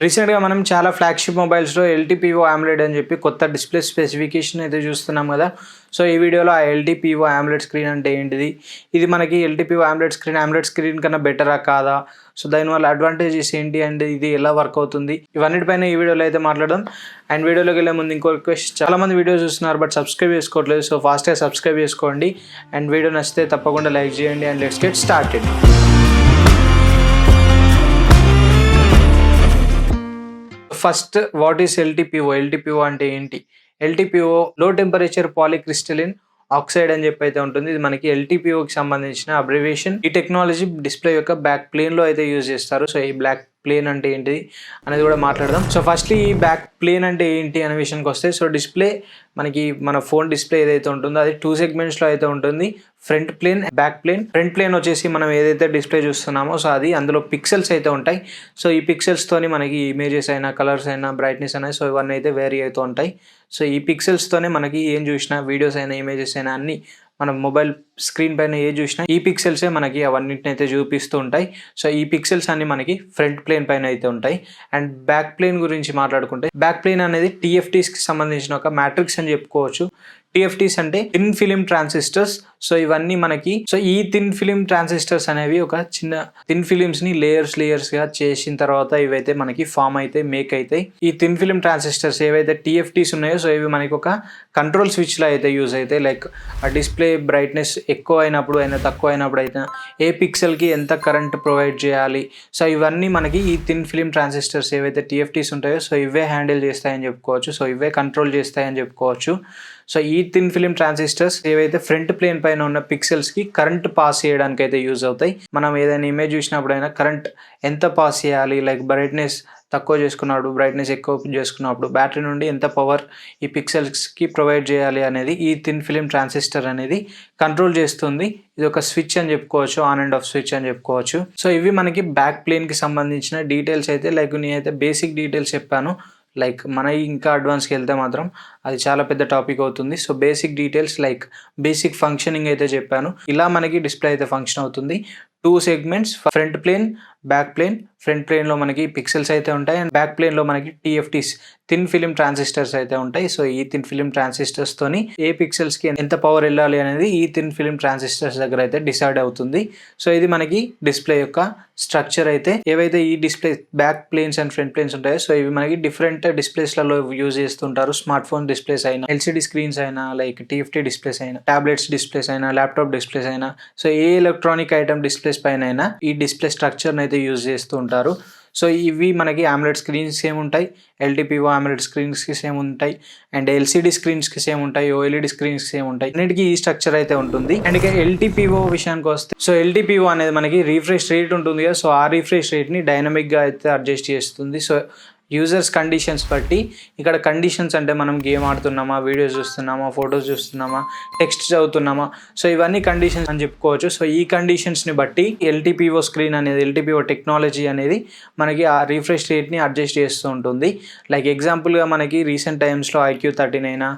రీసెంట్‌గా మనం చాలా ఫ్లాగ్‌షిప్ మొబైల్స్‌లో ఎల్‌టిపిఓ AMOLED అని చెప్పి కొత్త డిస్‌ప్లే స్పెసిఫికేషన్ అయితే చూస్తున్నాం కదా! సో, ఈ వీడియోలో ఆ ఎల్‌టిపిఓ AMOLED స్క్రీన్ అంటే ఏంటిది? ఇది మనకి ఎల్‌టిపిఓ AMOLED స్క్రీన్ కన్నా బెటరా? కాదా? సో, దానివల్ల అడ్వాంటేజెస్ ఏంటి? అండ్ ఇది ఎలా వర్క్ అవుతుంది? ఇవన్నిటిపైన ఈ వీడియోలో అయితే మాట్లాడదాం. అండ్ వీడియోలోకి వెళ్ళే ముందు ఇంకో రిక్వెస్ట్, చాలామంది వీడియోస్ చూస్తున్నారు బట్ సబ్స్క్రైబ్ చేసుకోవట్లేదు. సో, ఫాస్ట్‌గా సబ్స్క్రైబ్ చేసుకోండి. అండ్ వీడియో నచ్చితే తప్పకుండా లైక్ చేయండి. And let's get started. First what is LTPO? LTPO అంటే ఏంటి? ఎల్‌టిపిఓ లో టెంపరేచర్ పాలీక్రిస్టలిన్ ఆక్సైడ్ అని చెప్పి అయితే ఉంటుంది. ఇది మనకి ఎల్‌టిపిఓకి సంబంధించిన అబ్రివియేషన్. ఈ టెక్నాలజీ డిస్‌ప్లే యొక్క బ్యాక్ ప్లేన్‌లో అయితే యూజ్ చేస్తారు. సో, ఈ బ్యాక్ ప్లేన్ అంటే ఏంటిది అనేది కూడా మాట్లాడదాం. సో, ఫస్ట్ ఈ బ్యాక్ ప్లేన్ అంటే ఏంటి అనే విషయానికి వస్తే, సో, డిస్‌ప్లే మనకి మన ఫోన్ డిస్‌ప్లే ఏదైతే ఉంటుందో అది 2 సెగ్మెంట్స్‌లో అయితే ఉంటుంది. Front plane, back plane. Front plane వచ్చేసి మనం ఏదైతే డిస్‌ప్లే చూస్తున్నామో సో, అది అందులో పిక్సెల్స్ అయితే ఉంటాయి. సో, ఈ పిక్సెల్స్‌తోని మనకి ఇమేజెస్ అయినా, కలర్స్ అయినా, బ్రైట్‌నెస్ అయినా సో, ఇవన్నీ అయితే వేరీ అవుతూ ఉంటాయి. సో, ఈ పిక్సెల్స్‌తోనే మనకి ఏం చూసినా, వీడియోస్ అయినా, ఇమేజెస్ అయినా అన్నీ మనం మొబైల్ స్క్రీన్ పైన ఏది చూసినా ఈ పిక్సెల్సే మనకి అవన్నిటిని అయితే చూపిస్తూ ఉంటాయి. సో, ఈ పిక్సెల్స్ అన్నీ మనకి ఫ్రంట్ ప్లేన్ పైన అయితే ఉంటాయి. అండ్ బ్యాక్ ప్లేన్ గురించి మాట్లాడుకుంటే, బ్యాక్ ప్లేన్ అనేది టీఎఫ్టీస్‌కి సంబంధించిన ఒక మ్యాట్రిక్స్ అని చెప్పుకోవచ్చు. టీఎఫ్టీస్ అంటే థిన్ ఫిలిం ట్రాన్సిస్టర్స్. సో, ఇవన్నీ మనకి ఈ థిన్ ఫిలిం ట్రాన్సిస్టర్స్ అనేవి ఒక చిన్న థిన్ ఫిలిమ్స్‌ని లేయర్స్‌గా చేసిన తర్వాత ఇవైతే మనకి ఫామ్ అయితే మేక్ అయితాయి. ఈ థిన్ ఫిలిం ట్రాన్సిస్టర్స్ ఏవైతే టీఎఫ్టీస్ ఉన్నాయో సో, ఇవి మనకి ఒక కంట్రోల్ స్విచ్‌లా అయితే యూజ్ అయితాయి. లైక్ ఆ డిస్‌ప్లే బ్రైట్‌నెస్ ఎక్కువ అయినప్పుడు అయినా, తక్కువ అయినప్పుడు అయినా ఏ పిక్సెల్‌కి ఎంత కరెంట్ ప్రొవైడ్ చేయాలి. సో, ఇవన్నీ మనకి ఈ థిన్ ఫిలిం ట్రాన్సిస్టర్స్ ఏవైతే టీఎఫ్టీస్ ఉంటాయో సో, ఇవే హ్యాండిల్ చేస్తాయని చెప్పుకోవచ్చు. సో, ఇవే కంట్రోల్ చేస్తాయని చెప్పుకోవచ్చు. సో, ఈ థిన్ ఫిలిం ట్రాన్సిస్టర్స్ ఏవైతే ఫ్రంట్ ప్లేన్ పైన ఉన్న పిక్సెల్స్‌కి కరెంట్ పాస్ చేయడానికి అయితే యూజ్ అవుతాయి. మనం ఏదైనా ఇమేజ్ చూసినప్పుడైనా కరెంట్ ఎంత పాస్ చేయాలి, లైక్ బ్రైట్‌నెస్ తక్కువ చేసుకున్నప్పుడు, బ్రైట్‌నెస్ ఎక్కువ చేసుకున్నప్పుడు బ్యాటరీ నుండి ఎంత పవర్ ఈ పిక్సెల్స్‌కి ప్రొవైడ్ చేయాలి అనేది ఈ థిన్ ఫిలిం ట్రాన్సిస్టర్ అనేది కంట్రోల్ చేస్తుంది. ఇది ఒక స్విచ్ అని చెప్పుకోవచ్చు. ఆన్ అండ్ ఆఫ్ స్విచ్ అని చెప్పుకోవచ్చు. సో, ఇవి మనకి బ్యాక్ ప్లేన్‌కి సంబంధించిన డీటెయిల్స్ అయితే, లైక్ నేనైతే బేసిక్ డీటెయిల్స్ చెప్పాను. లైక్ ఇంకా అడ్వాన్స్‌కి వెళ్తే మాత్రం అది చాలా పెద్ద టాపిక్ అవుతుంది. So, basic details like basic functioning అయితే చెప్పాను. ఇలా మనకి డిస్‌ప్లే అయితే ఫంక్షన్ అవుతుంది. 2 segments, front plane, back plane. Front ప్లేన్‌లో మనకి పిక్సెల్స్ అయితే ఉంటాయి. అండ్ బ్యాక్ ప్లేన్‌లో మనకి టీఎఫ్టీస్, థిన్ ఫిలిం ట్రాన్సిస్టర్స్ అయితే ఉంటాయి. సో, ఈ థిన్ ఫిలిం ట్రాన్సిస్టర్స్‌తోని ఏ పిక్సెల్స్‌కి ఎంత పవర్ వెళ్ళాలి అనేది ఈ థిన్ ఫిలిం ట్రాన్సిస్టర్స్ దగ్గర అయితే డిసైడ్ అవుతుంది. సో, ఇది మనకి డిస్‌ప్లే యొక్క స్ట్రక్చర్ అయితే. ఏవైతే ఈ display back planes and front planes ఉంటాయో సో, ఇవి మనకి డిఫరెంట్ డిస్‌ప్లేస్‌లలో యూజ్ చేస్తుంటారు. స్మార్ట్ ఫోన్ డిస్‌ప్లేస్ అయినా, ఎల్‌సీడీ స్క్రీన్స్ అయినా, లైక్ టీఎఫ్టీ డిస్‌ప్లేస్ అయినా, టాబ్లెట్స్ డిస్‌ప్లేస్ అయినా, ల్యాప్‌టాప్ డిస్‌ప్లేస్ అయినా, సో, ఏ ఎలక్ట్రానిక్ ఐటెమ్ డిస్‌ప్లేస్ పైనైనా ఈ డిస్‌ప్లే స్ట్రక్చర్‌ని అయితే యూజ్ చేస్తూ ఉంటారు. సో, ఇవి మనకి AMOLED స్క్రీన్స్ సేమ్ ఉంటాయి. ఎల్‌టిపిఓ AMOLED స్క్రీన్స్‌కి సేమ్ ఉంటాయి. అండ్ ఎల్‌సీడీ స్క్రీన్స్‌కి సేమ్ ఉంటాయి. ఓఎల్ఈడీ స్క్రీన్స్‌కి సేమ్ ఉంటాయి. అన్నిటికి ఈ స్ట్రక్చర్ అయితే ఉంటుంది. అండ్ ఇక ఎల్‌టిపిఓ విషయానికి వస్తే, సో, ఎల్‌టిపిఓ అనేది మనకి రిఫ్రెష్ రేట్ ఉంటుంది కదా! సో, ఆ రిఫ్రెష్ రేట్‌ని డైనమిక్‌గా అయితే అడ్జస్ట్ చేస్తుంది. సో, యూజర్స్ కండిషన్స్ బట్టి, ఇక్కడ కండిషన్స్ అంటే మనం గేమ్ ఆడుతున్నామా, వీడియోస్ చూస్తున్నామా, ఫోటోస్ చూస్తున్నామా, టెక్స్ట్ చదువుతున్నామా, సో, ఇవన్నీ కండిషన్స్ అని చెప్పుకోవచ్చు. సో, ఈ కండిషన్స్‌ని బట్టి ఎల్‌టిపిఓ స్క్రీన్ అనేది, ఎల్‌టిపిఓ టెక్నాలజీ అనేది మనకి ఆ రిఫ్రెష్ రేట్‌ని అడ్జస్ట్ చేస్తూ ఉంటుంది. లైక్ ఎగ్జాంపుల్‌గా మనకి రీసెంట్ టైమ్స్‌లో IQ13 అయినా,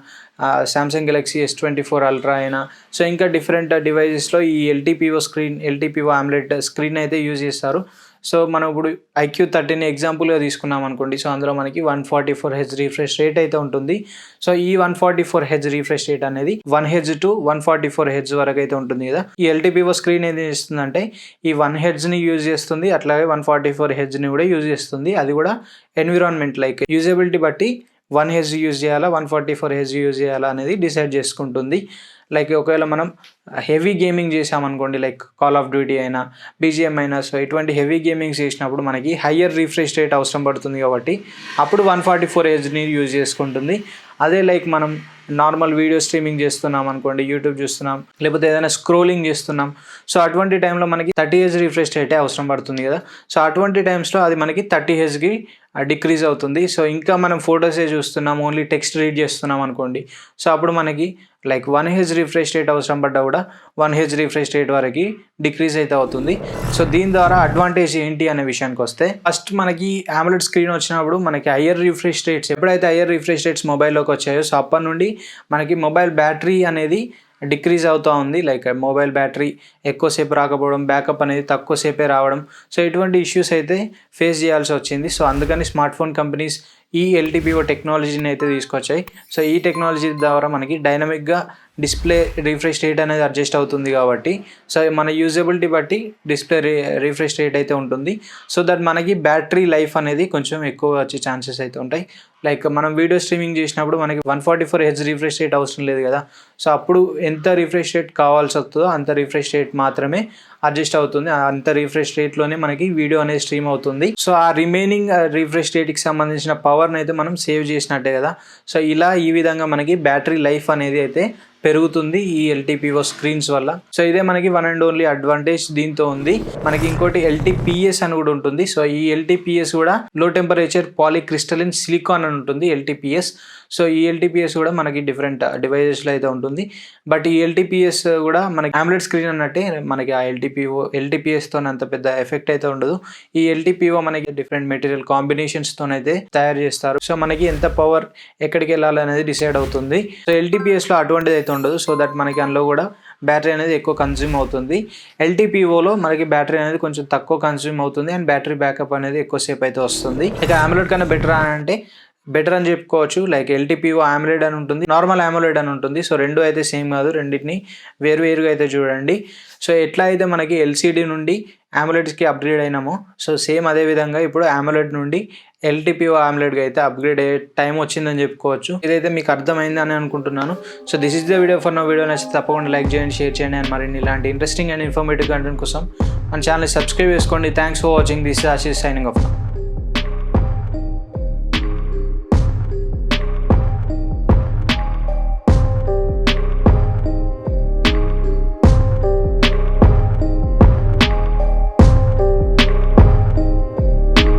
సామ్సంగ్ గెలాక్సీ S24 అల్ట్రా అయినా, సో, ఇంకా డిఫరెంట్ డివైజెస్‌లో ఈ ఎల్‌టిపిఓ AMOLED స్క్రీన్ అయితే యూజ్ చేస్తారు. సో, మనం ఇప్పుడు IQ13 ఎగ్జాంపుల్‌గా తీసుకున్నాం అనుకోండి. సో, అందులో మనకి 144 హెర్ట్జ్ రిఫ్రెష్ రేట్ అయితే ఉంటుంది. సో, ఈ 144 హెర్ట్జ్ రిఫ్రెష్ రేట్ అనేది 1 హెర్ట్జ్ టు 144 హెర్ట్జ్ వరకు అయితే ఉంటుంది కదా! ఈ ఎల్‌టిపిఓ స్క్రీన్ ఏం చేస్తుందంటే ఈ 1 హెర్ట్జ్‌ని యూజ్ చేస్తుంది. అట్లాగే 144 హెర్ట్జ్‌ని కూడా యూజ్ చేస్తుంది. అది కూడా ఎన్విరాన్మెంట్ లైక్ యూజబిలిటీ బట్టి 1 హెర్ట్జ్ యూజ్ చేయాలా, 144 హెర్ట్జ్ యూజ్ చేయాలా అనేది డిసైడ్ చేసుకుంటుంది. లైక్ ఒకవేళ మనం హెవీ గేమింగ్ చేసామనుకోండి, లైక్ కాల్ ఆఫ్ డ్యూటీ అయినా, బీజీఎం అయినా, సో, ఇటువంటి హెవీ గేమింగ్స్ చేసినప్పుడు మనకి హయ్యర్ రిఫ్రెష్ రేట్ అవసరం పడుతుంది కాబట్టి అప్పుడు 144 హెర్ట్జ్‌ని యూజ్ చేసుకుంటుంది. అదే లైక్ మనం నార్మల్ వీడియో స్ట్రీమింగ్ చేస్తున్నాం అనుకోండి, యూట్యూబ్ చూస్తున్నాం, లేకపోతే ఏదైనా స్క్రోలింగ్ చేస్తున్నాం. సో, అటువంటి టైంలో మనకి 30 హెర్ట్జ్ రిఫ్రెష్ రేటే అవసరం పడుతుంది కదా! సో, అటువంటి టైమ్స్‌లో అది మనకి 30 హెర్ట్జ్‌కి డిక్రీజ్ అవుతుంది. సో, ఇంకా మనం ఫోటోసే చూస్తున్నాం, ఓన్లీ టెక్స్ట్ రీడ్ చేస్తున్నాం అనుకోండి. సో, అప్పుడు మనకి లైక్ 1 హెర్ట్జ్ రిఫ్రెష్ రేట్ అవసరం పడ్డా కూడా 1 హెర్ట్జ్ రిఫ్రెష్ రేట్ వరకు డిక్రీజ్ అయితే అవుతుంది. సో, దీని ద్వారా అడ్వాంటేజ్ ఏంటి అనే విషయానికి వస్తే, ఫస్ట్ మనకి AMOLED స్క్రీన్ వచ్చినప్పుడు మనకి హయ్యర్ రిఫ్రెష్ రేట్స్, ఎప్పుడైతే హయ్యర్ రిఫ్రెష్ రేట్స్ మొబైల్‌లోకి వచ్చాయో సో, అప్పటి నుండి మనకి మొబైల్ బ్యాటరీ అనేది డిక్రీజ్ అవుతూ ఉంది. లైక్ మొబైల్ బ్యాటరీ ఎక్కువసేపు రాకపోవడం, బ్యాకప్ అనేది తక్కువ సేపే రావడం. సో ఇటువంటి ఇష్యూస్ అయితే ఫేస్ చేయాల్సి వచ్చింది. సో అందుకని స్మార్ట్ ఫోన్ కంపెనీస్ ఈ ఎల్టీపీఓ టెక్నాలజీని అయితే తీసుకొచ్చాయి. సో ఈ టెక్నాలజీ ద్వారా మనకి డైనమిక్గా డిస్ప్లే రిఫ్రెష్ రేట్ అనేది అడ్జస్ట్ అవుతుంది కాబట్టి సో మన యూజబిలిటీ బట్టి డిస్ప్లే రిఫ్రెష్ రేట్ అయితే ఉంటుంది. సో దట్ మనకి బ్యాటరీ లైఫ్ అనేది కొంచెం ఎక్కువ వచ్చే ఛాన్సెస్ అయితే ఉంటాయి. లైక్ మనం వీడియో స్ట్రీమింగ్ చేసినప్పుడు మనకి 144 హెర్ట్జ్ రిఫ్రెష్ రేట్ అవసరం లేదు కదా. సో అప్పుడు ఎంత రిఫ్రెష్ రేట్ కావాల్సి వస్తుందో అంత రిఫ్రెష్ రేట్ మాత్రమే అడ్జస్ట్ అవుతుంది. అంత రిఫ్రెష్ రేట్లోనే మనకి వీడియో అనేది స్ట్రీమ్ అవుతుంది. సో ఆ రిమైనింగ్ రిఫ్రెష్ రేట్కి సంబంధించిన పవర్ని అయితే మనం సేవ్ చేసినట్టే కదా. సో ఇలా ఈ విధంగా మనకి బ్యాటరీ లైఫ్ అనేది అయితే పెరుగుతుంది ఈ ఎల్టీపీఓ స్క్రీన్స్ వల్ల. సో ఇదే మనకి వన్ అండ్ ఓన్లీ అడ్వాంటేజ్ దీంతో ఉంది. మనకి ఇంకోటి ఎల్టీపీఎస్ అని కూడా ఉంటుంది. సో ఈ ఎల్టీపీఎస్ కూడా లో టెంపరేచర్ పాలీక్రిస్టలిన్ సిలికాన్ అని ఉంటుంది ఎల్టీపీఎస్. సో ఈ ఎల్టీపీఎస్ కూడా మనకి డిఫరెంట్ డివైజెస్లో అయితే ఉంటుంది. బట్ ఈ ఎల్టీపీఎస్ కూడా మనకి AMOLED స్క్రీన్ అన్నట్టే మనకి ఆ ఎల్టీపీఎస్తో అంత పెద్ద ఎఫెక్ట్ అయితే ఉండదు. ఈ ఎల్టీపీఓ మనకి డిఫరెంట్ మెటీరియల్ కాంబినేషన్స్తోనైతే తయారు చేస్తారు. సో మనకి ఎంత పవర్ ఎక్కడికి వెళ్ళాలి అనేది డిసైడ్ అవుతుంది. సో ఎల్టీపీఎస్లో అటువంటిది అయితే ఉండదు. సో దట్ మనకి అందులో కూడా బ్యాటరీ అనేది ఎక్కువ కన్జ్యూమ్ అవుతుంది. ఎల్టీపీఓలో మనకి బ్యాటరీ అనేది కొంచెం తక్కువ కన్జ్యూమ్ అవుతుంది అండ్ బ్యాటరీ బ్యాకప్ అనేది ఎక్కువసేపు అయితే వస్తుంది. ఇక AMOLED కన్నా బెటర్ అంటే బెటర్ అని చెప్పుకోవచ్చు. లైక్ ఎల్టీపీఓ AMOLED అని ఉంటుంది, నార్మల్ AMOLED అని ఉంటుంది. సో రెండు అయితే సేమ్ కాదు, రెండింటిని వేరువేరుగా అయితే చూడండి. సో ఎట్లా అయితే మనకి ఎల్సీడీ నుండి AMOLEDకి అప్గ్రేడ్ అయినామో సో సేమ్ అదే విధంగా ఇప్పుడు AMOLED నుండి ఎల్టీపీఓ AMOLEడ్గా అయితే అప్గ్రేడ్ అయ్యే టైం వచ్చిందని చెప్పుకోవచ్చు. ఇదైతే మీకు అర్థమైంది అని అనుకుంటున్నాను. So this is the video for నా. వీడియో నచ్చితే తప్పకుండా లైక్ చేయండి, షేర్ చేయండి అండ్ మరిన్ని ఇలాంటి ఇంట్రెస్టింగ్ అండ్ ఇన్ఫర్మేటివ్ కంటెంట్ కోసం మన ఛానల్ సబ్స్క్రైబ్ చేసుకోండి. Thanks for watching. This is Ashish signing off.